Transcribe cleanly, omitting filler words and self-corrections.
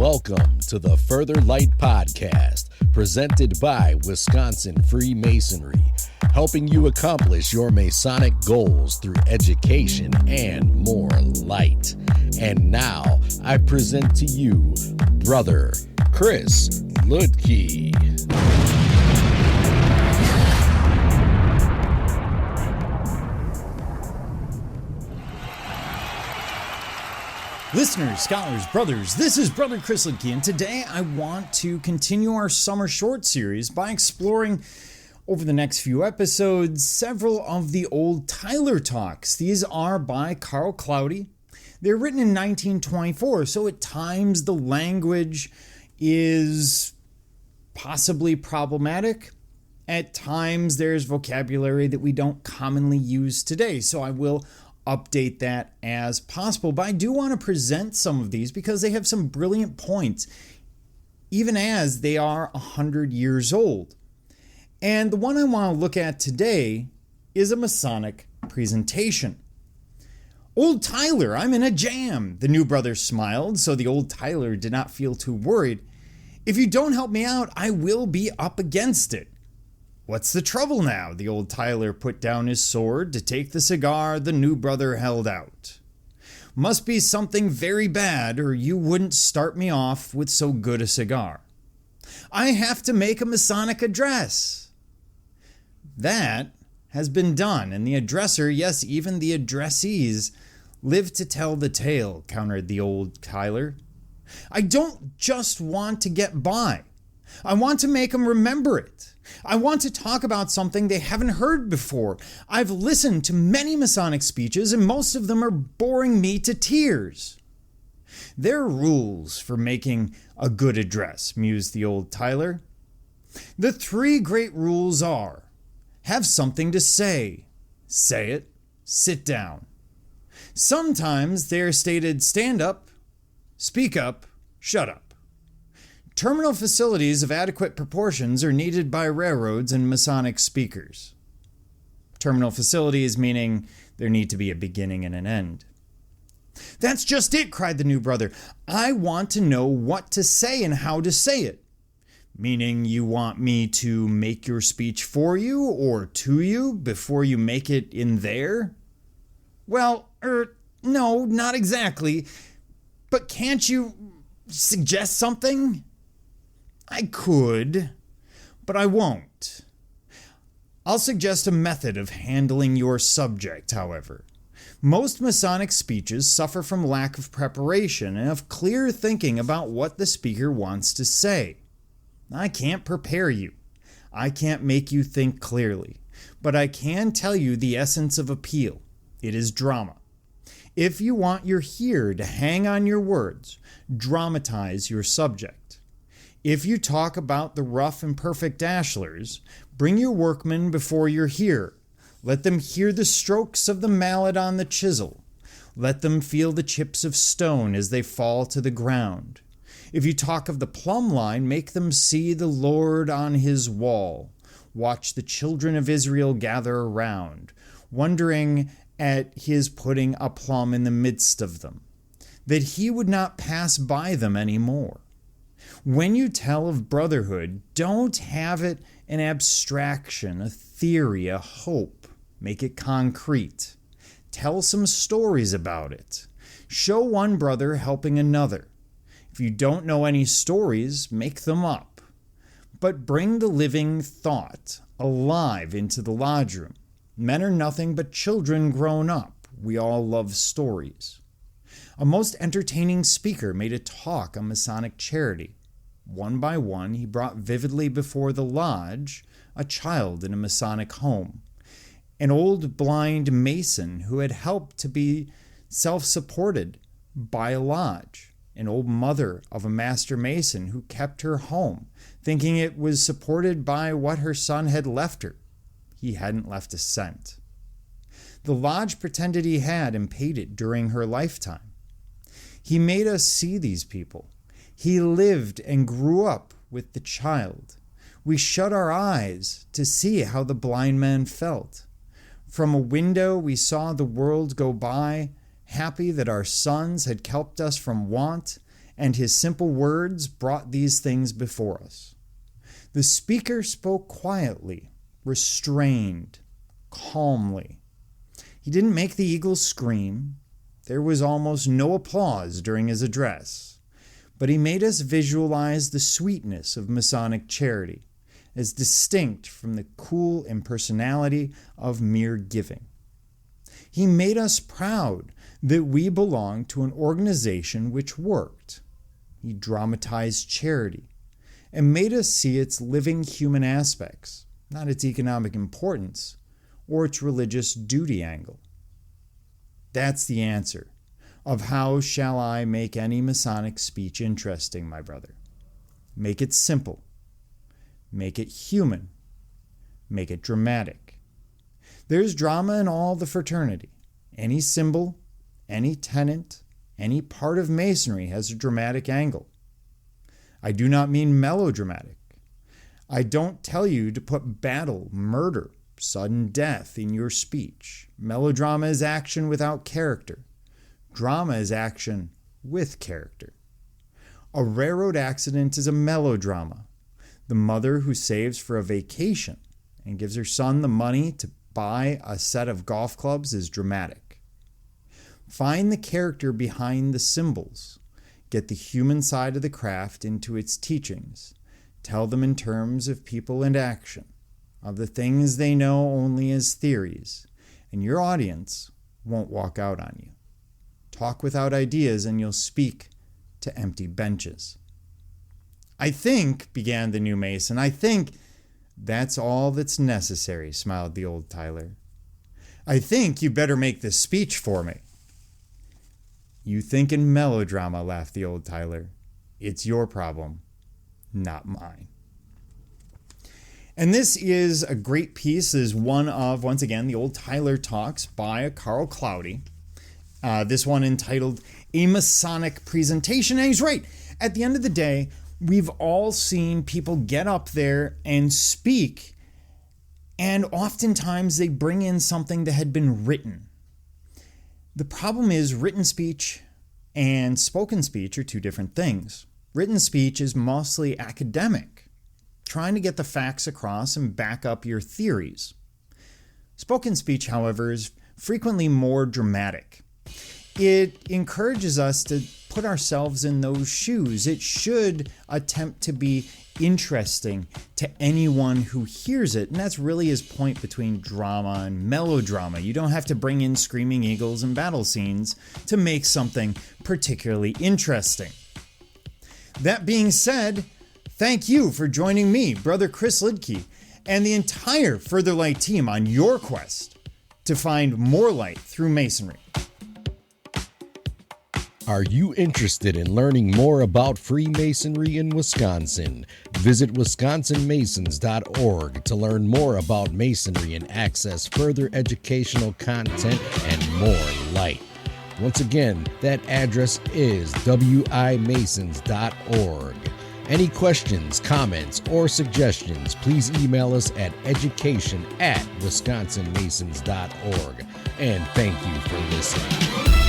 Welcome to the Further Light Podcast, presented by Wisconsin Freemasonry, helping you accomplish your Masonic goals through education and more light. And now, I present to you, Brother Chris Ludke. Listeners, scholars, brothers, this is Brother Chris Ludke, and today I want to continue our summer short series by exploring, over the next few episodes, several of the old Tyler talks. These are by Carl Claudy. They're written in 1924, so at times the language is possibly problematic. At times there's vocabulary that we don't commonly use today, so I will update that as possible. But I do want to present some of these because they have some brilliant points, even as they are 100 years old. And the one I want to look at today is a Masonic presentation. Old Tyler, I'm in a jam. The new brother smiled, so the old Tyler did not feel too worried. If you don't help me out, I will be up against it. What's the trouble now? The old Tyler put down his sword to take the cigar the new brother held out. Must be something very bad, or you wouldn't start me off with so good a cigar. I have to make a Masonic address. That has been done, and the addresser, yes, even the addressees, live to tell the tale, countered the old Tyler. I don't just want to get by. I want to make them remember it. I want to talk about something they haven't heard before. I've listened to many Masonic speeches, and most of them are boring me to tears. There are rules for making a good address, mused the old Tyler. The three great rules are: have something to say it, sit down. Sometimes they are stated stand up, speak up, shut up. Terminal facilities of adequate proportions are needed by railroads and Masonic speakers. Terminal facilities meaning there need to be a beginning and an end. That's just it, cried the new brother. I want to know what to say and how to say it. Meaning you want me to make your speech for you or to you before you make it in there? Well, no, not exactly. But can't you suggest something? I could, but I won't. I'll suggest a method of handling your subject, however. Most Masonic speeches suffer from lack of preparation and of clear thinking about what the speaker wants to say. I can't prepare you. I can't make you think clearly, but I can tell you the essence of appeal. It is drama. If you want your hearer to hang on your words, dramatize your subject. If you talk about the rough and perfect ashlers, bring your workmen before your hearer. Let them hear the strokes of the mallet on the chisel. Let them feel the chips of stone as they fall to the ground. If you talk of the plumb line, make them see the Lord on his wall. Watch the children of Israel gather around, wondering at his putting a plumb in the midst of them, that he would not pass by them any more. When you tell of brotherhood, don't have it an abstraction, a theory, a hope. Make it concrete. Tell some stories about it. Show one brother helping another. If you don't know any stories, make them up. But bring the living thought alive into the lodge room. Men are nothing but children grown up. We all love stories. A most entertaining speaker made a talk on Masonic charity. One by one, he brought vividly before the lodge a child in a Masonic home, an old blind Mason who had helped to be self-supported by a lodge, an old mother of a Master Mason who kept her home, thinking it was supported by what her son had left her. He hadn't left a cent. The lodge pretended he had and paid it during her lifetime. He made us see these people. He lived and grew up with the child. We shut our eyes to see how the blind man felt. From a window we saw the world go by, happy that our sons had kept us from want and his simple words brought these things before us. The speaker spoke quietly, restrained, calmly. He didn't make the eagles scream. There was almost no applause during his address, but he made us visualize the sweetness of Masonic charity, as distinct from the cool impersonality of mere giving. He made us proud that we belonged to an organization which worked. He dramatized charity and made us see its living human aspects, not its economic importance or its religious duty angle. That's the answer of how shall I make any Masonic speech interesting, my brother. Make it simple. Make it human. Make it dramatic. There's drama in all the fraternity. Any symbol, any tenet, any part of Masonry has a dramatic angle. I do not mean melodramatic. I don't tell you to put battle, murder, sudden death in your speech. Melodrama is action without character. Drama is action with character. A railroad accident is a melodrama. The mother who saves for a vacation and gives her son the money to buy a set of golf clubs is dramatic. Find the character behind the symbols. Get the human side of the craft into its teachings. Tell them in terms of people and action, of the things they know only as theories, and your audience won't walk out on you. Talk without ideas and you'll speak to empty benches. I think, began the new Mason, I think that's all that's necessary, smiled the old Tyler. I think you better make this speech for me. You think in melodrama, laughed the old Tyler. It's your problem, not mine. And this is a great piece. This is one of, once again, the old Tyler Talks by Carl Claudy. This one entitled A Masonic Presentation. And he's right. At the end of the day, we've all seen people get up there and speak, and oftentimes they bring in something that had been written. The problem is written speech and spoken speech are two different things. Written speech is mostly academic, trying to get the facts across and back up your theories. Spoken speech, however, is frequently more dramatic. It encourages us to put ourselves in those shoes. It should attempt to be interesting to anyone who hears it. And that's really his point between drama and melodrama. You don't have to bring in screaming eagles and battle scenes to make something particularly interesting. That being said, thank you for joining me, Brother Chris Lidke, and the entire Further Light team on your quest to find more light through Masonry. Are you interested in learning more about Freemasonry in Wisconsin? Visit wisconsinmasons.org to learn more about Masonry and access further educational content and more light. Once again, that address is wimasons.org. Any questions, comments, or suggestions, please email us at education@wisconsinmasons.org. And thank you for listening.